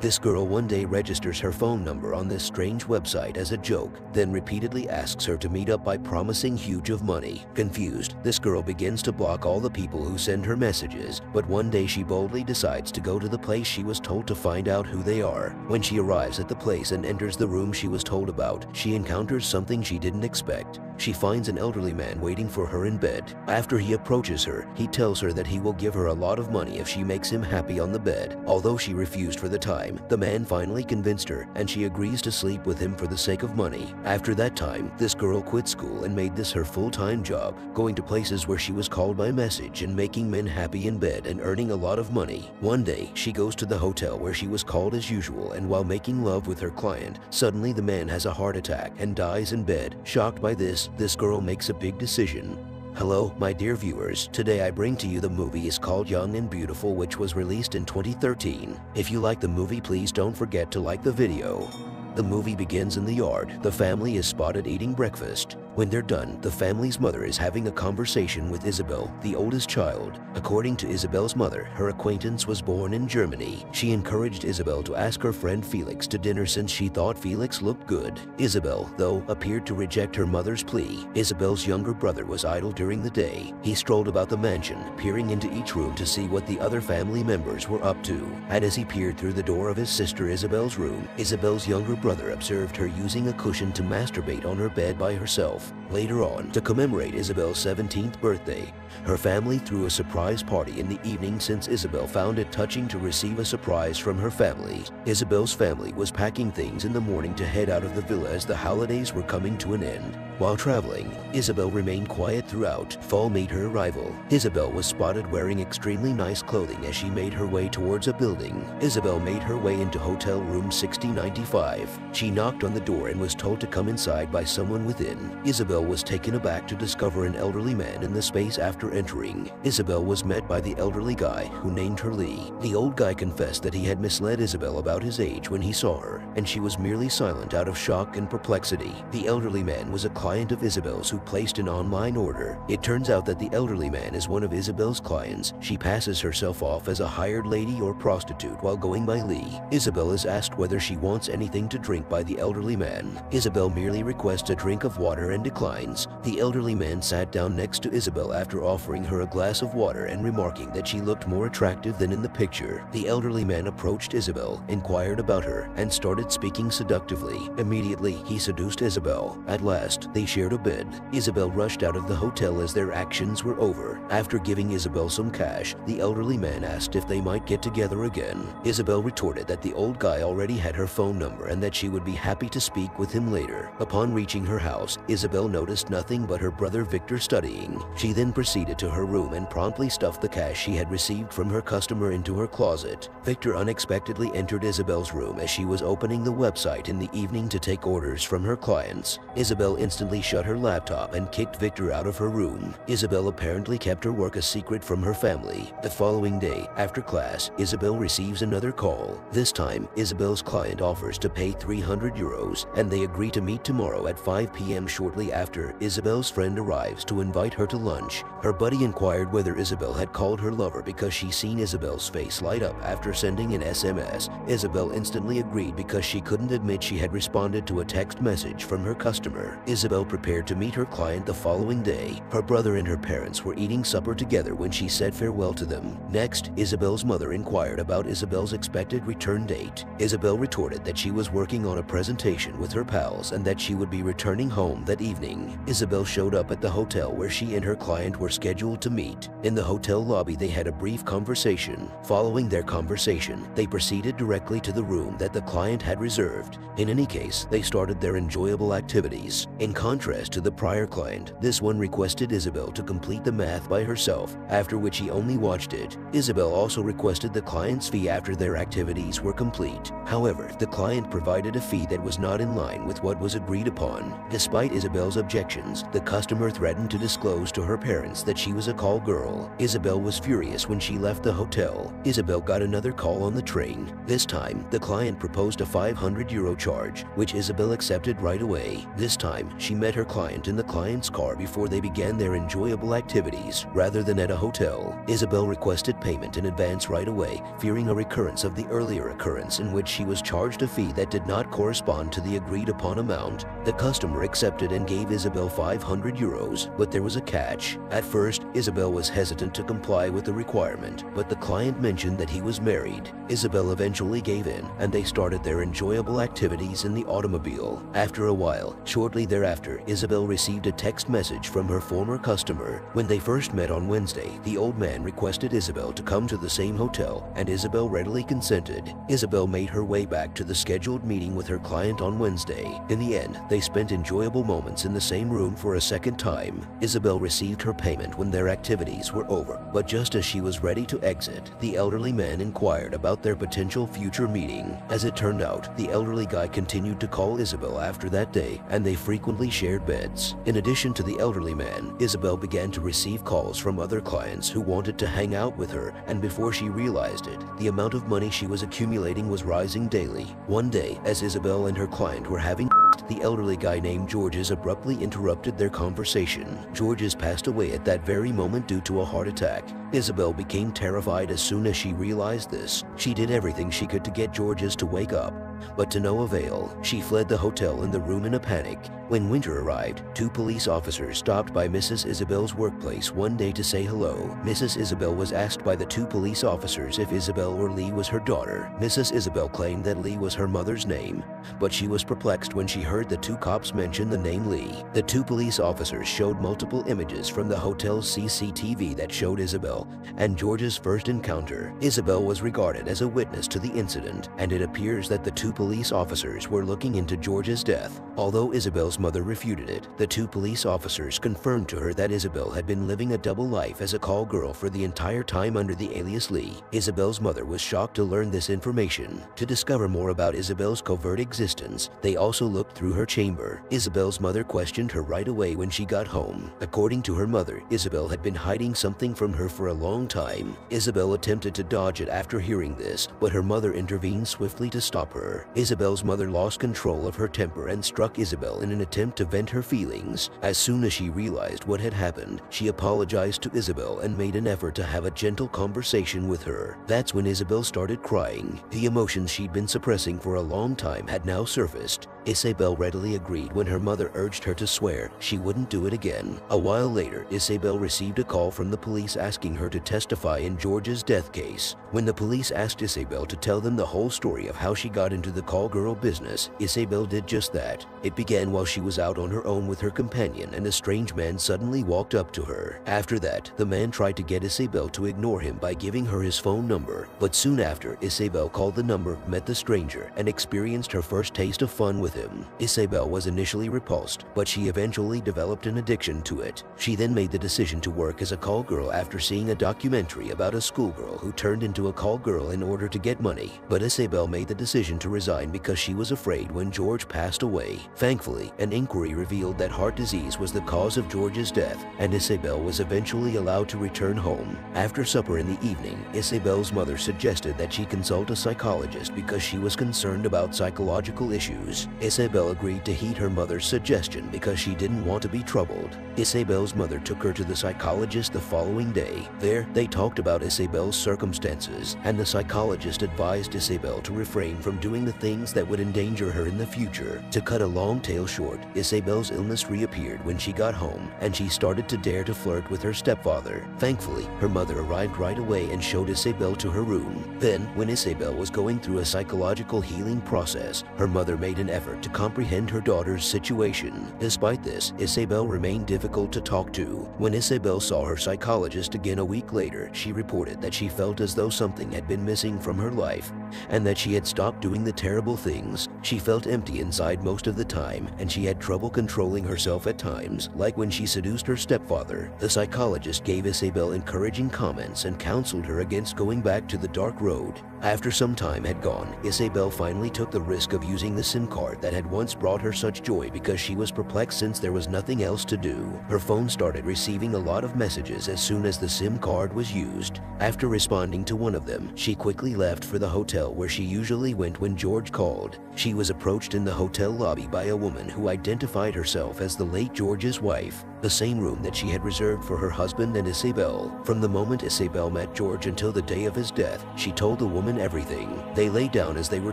This girl one day registers her phone number on this strange website as a joke, then repeatedly asks her to meet up by promising huge of money. Confused, this girl begins to block all the people who send her messages, but one day she boldly decides to go to the place she was told to find out who they are. When she arrives at the place and enters the room she was told about, she encounters something she didn't expect. She finds an elderly man waiting for her in bed. After he approaches her, he tells her that he will give her a lot of money if she makes him happy on the bed. Although she refused for the time, the man finally convinced her and she agrees to sleep with him for the sake of money. After that time, this girl quit school and made this her full-time job, going to places where she was called by message and making men happy in bed and earning a lot of money. One day, she goes to the hotel where she was called as usual, and while making love with her client, suddenly the man has a heart attack and dies in bed. Shocked by this girl makes a big decision. Hello, my dear viewers. Today I bring to you the movie is called Young and Beautiful, which was released in 2013. If you like the movie, please don't forget to like the video. The movie begins in the yard. The family is spotted eating breakfast. When they're done, the family's mother is having a conversation with Isabel, the oldest child. According to Isabel's mother, her acquaintance was born in Germany. She encouraged Isabel to ask her friend Felix to dinner since she thought Felix looked good. Isabel, though, appeared to reject her mother's plea. Isabel's younger brother was idle during the day. He strolled about the mansion, peering into each room to see what the other family members were up to. And as he peered through the door of his sister Isabel's room, Isabel's younger brother observed her using a cushion to masturbate on her bed by herself. Later on, to commemorate Isabel's 17th birthday, her family threw a surprise party in the evening since Isabel found it touching to receive a surprise from her family. Isabel's family was packing things in the morning to head out of the villa as the holidays were coming to an end. While traveling, Isabel remained quiet throughout. Fall made her arrival. Isabel was spotted wearing extremely nice clothing as she made her way towards a building. Isabel made her way into hotel room 6095. She knocked on the door and was told to come inside by someone within. Isabel was taken aback to discover an elderly man in the space after entering. Isabel was met by the elderly guy, who named her Lee. The old guy confessed that he had misled Isabel about his age when he saw her, and she was merely silent out of shock and perplexity. The elderly man was a client of Isabel's who placed an online order. It turns out that the elderly man is one of Isabel's clients. She passes herself off as a hired lady or prostitute while going by Lee. Isabel is asked whether she wants anything to drink by the elderly man. Isabel merely requests a drink of water and declines. The elderly man sat down next to Isabel after offering her a glass of water and remarking that she looked more attractive than in the picture. The elderly man approached Isabel, inquired about her, and started speaking seductively. Immediately, he seduced Isabel. At last, they shared a bed. Isabel rushed out of the hotel as their actions were over. After giving Isabel some cash, the elderly man asked if they might get together again. Isabel retorted that the old guy already had her phone number and that she would be happy to speak with him later. Upon reaching her house, Isabel noticed nothing but her brother Victor studying. She then proceeded to her room and promptly stuffed the cash she had received from her customer into her closet. Victor unexpectedly entered Isabel's room as she was opening the website in the evening to take orders from her clients. Isabel instantly shut her laptop and kicked Victor out of her room. Isabel apparently kept her work a secret from her family. The following day, after class, Isabel receives another call. This time, Isabel's client offers to pay 300 euros, and they agree to meet tomorrow at 5 p.m. Shortly after, Isabel's friend arrives to invite her to lunch. Her buddy inquired whether Isabel had called her lover because she seen Isabel's face light up after sending an SMS. Isabel instantly agreed because she couldn't admit she had responded to a text message from her customer. Isabel prepared to meet her client the following day. Her brother and her parents were eating supper together when she said farewell to them. Next, Isabel's mother inquired about Isabel's expected return date. Isabel retorted that she was working on a presentation with her pals and that she would be returning home that evening. Isabel showed up at the hotel where she and her client were scheduled to meet. In the hotel lobby, they had a brief conversation. Following their conversation, they proceeded directly to the room that the client had reserved. In any case, they started their enjoyable activities. In contrast to the prior client, this one requested Isabel to complete the math by herself, after which he only watched it. Isabel also requested the client's fee after their activities were complete. However, the client provided a fee that was not in line with what was agreed upon. Despite Isabel's objections, the customer threatened to disclose to her parents that she was a call girl. Isabel was furious when she left the hotel. Isabel got another call on the train. This time, the client proposed a €500 charge, which Isabel accepted right away. This time, she met her client in the client's car before they began their enjoyable activities, rather than at a hotel. Isabel requested payment in advance right away, fearing a recurrence of the earlier occurrence in which she was charged a fee that did not correspond to the agreed-upon amount. The customer accepted and gave Isabel €500, but there was a catch. At first, Isabel was hesitant to comply with the requirement, but the client mentioned that he was married. Isabel eventually gave in, and they started their enjoyable activities in the automobile. After a while, shortly thereafter, Isabel received a text message from her former customer. When they first met on Wednesday, the old man requested Isabel to come to the same hotel, and Isabel readily consented. Isabel made her way back to the scheduled meeting with her client on Wednesday. In the end, they spent enjoyable moments in the same room for a second time. Isabel received her payment when their activities were over, but just as she was ready to exit, the elderly man inquired about their potential future meeting. As it turned out, the elderly guy continued to call Isabel after that day, and they frequently shared beds. In addition to the elderly man, Isabel began to receive calls from other clients who wanted to hang out with her, and before she realized it, the amount of money she was accumulating was rising daily. One day, as Isabel and her client were having the elderly guy named Georges abruptly interrupted their conversation. Georges passed away at that very moment due to a heart attack. Isabel became terrified as soon as she realized this. She did everything she could to get Georges to wake up, but to no avail. She fled the hotel and the room in a panic. When winter arrived, 2 police officers stopped by Mrs. Isabel's workplace one day to say hello. Mrs. Isabel was asked by the 2 police officers if Isabel or Lee was her daughter. Mrs. Isabel claimed that Lee was her mother's name, but she was perplexed when she heard the 2 cops mention the name Lee. The 2 police officers showed multiple images from the hotel's CCTV that showed Isabel and George's first encounter. Isabel was regarded as a witness to the incident, and it appears that the 2 police officers were looking into George's death. Although Isabel's mother refuted it, the 2 police officers confirmed to her that Isabel had been living a double life as a call girl for the entire time under the alias Lee. Isabel's mother was shocked to learn this information. To discover more about Isabel's covert existence, they also looked through her chamber. Isabel's mother questioned her right away when she got home. According to her mother, Isabel had been hiding something from her for a long time. Isabel attempted to dodge it after hearing this, but her mother intervened swiftly to stop her. Isabel's mother lost control of her temper and struck Isabel in an attempt to vent her feelings. As soon as she realized what had happened, she apologized to Isabel and made an effort to have a gentle conversation with her. That's when Isabel started crying. The emotions she'd been suppressing for a long time had now surfaced. Isabel readily agreed when her mother urged her to swear she wouldn't do it again. A while later, Isabel received a call from the police asking her to testify in George's death case. When the police asked Isabel to tell them the whole story of how she got into the call girl business, Isabel did just that. It began while she was out on her own with her companion, and a strange man suddenly walked up to her. After that, the man tried to get Isabel to ignore him by giving her his phone number, but soon after, Isabel called the number, met the stranger, and experienced her first taste of fun with him. Isabel was initially repulsed, but she eventually developed an addiction to it. She then made the decision to work as a call girl after seeing a documentary about a schoolgirl who turned into a call girl in order to get money. But Isabel made the decision to resign because she was afraid when George passed away. Thankfully, an inquiry revealed that heart disease was the cause of George's death, and Isabel was eventually allowed to return home. After supper in the evening, Isabel's mother suggested that she consult a psychologist because she was concerned about psychological issues. Isabel agreed to heed her mother's suggestion because she didn't want to be troubled. Isabel's mother took her to the psychologist the following day. There, they talked about Isabel's circumstances, and the psychologist advised Isabel to refrain from doing the things that would endanger her in the future. To cut a long tale short, Isabel's illness reappeared when she got home, and she started to dare to flirt with her stepfather. Thankfully, her mother arrived right away and showed Isabel to her room. Then, when Isabel was going through a psychological healing process, her mother made an effort to comprehend her daughter's situation. Despite this, Isabel remained difficult to talk to. When Isabel saw her psychologist again a week later, she reported that she felt as though something had been missing from her life, and that she had stopped doing the the terrible things. She felt empty inside most of the time, and she had trouble controlling herself at times, like when she seduced her stepfather. The psychologist gave Isabel encouraging comments and counseled her against going back to the dark road. After some time had gone, Isabel finally took the risk of using the SIM card that had once brought her such joy because she was perplexed since there was nothing else to do. Her phone started receiving a lot of messages as soon as the SIM card was used. After responding to one of them, she quickly left for the hotel where she usually went when George called. She was approached in the hotel lobby by a woman who identified herself as the late George's wife, the same room that she had reserved for her husband and Isabel. From the moment Isabel met George until the day of his death, she told the woman everything. They lay down as they were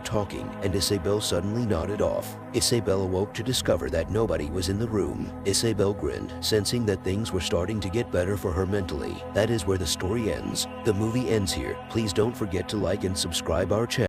talking, and Isabel suddenly nodded off. Isabel awoke to discover that nobody was in the room. Isabel grinned, sensing that things were starting to get better for her mentally. That is where the story ends. The movie ends here. Please don't forget to like and subscribe our channel.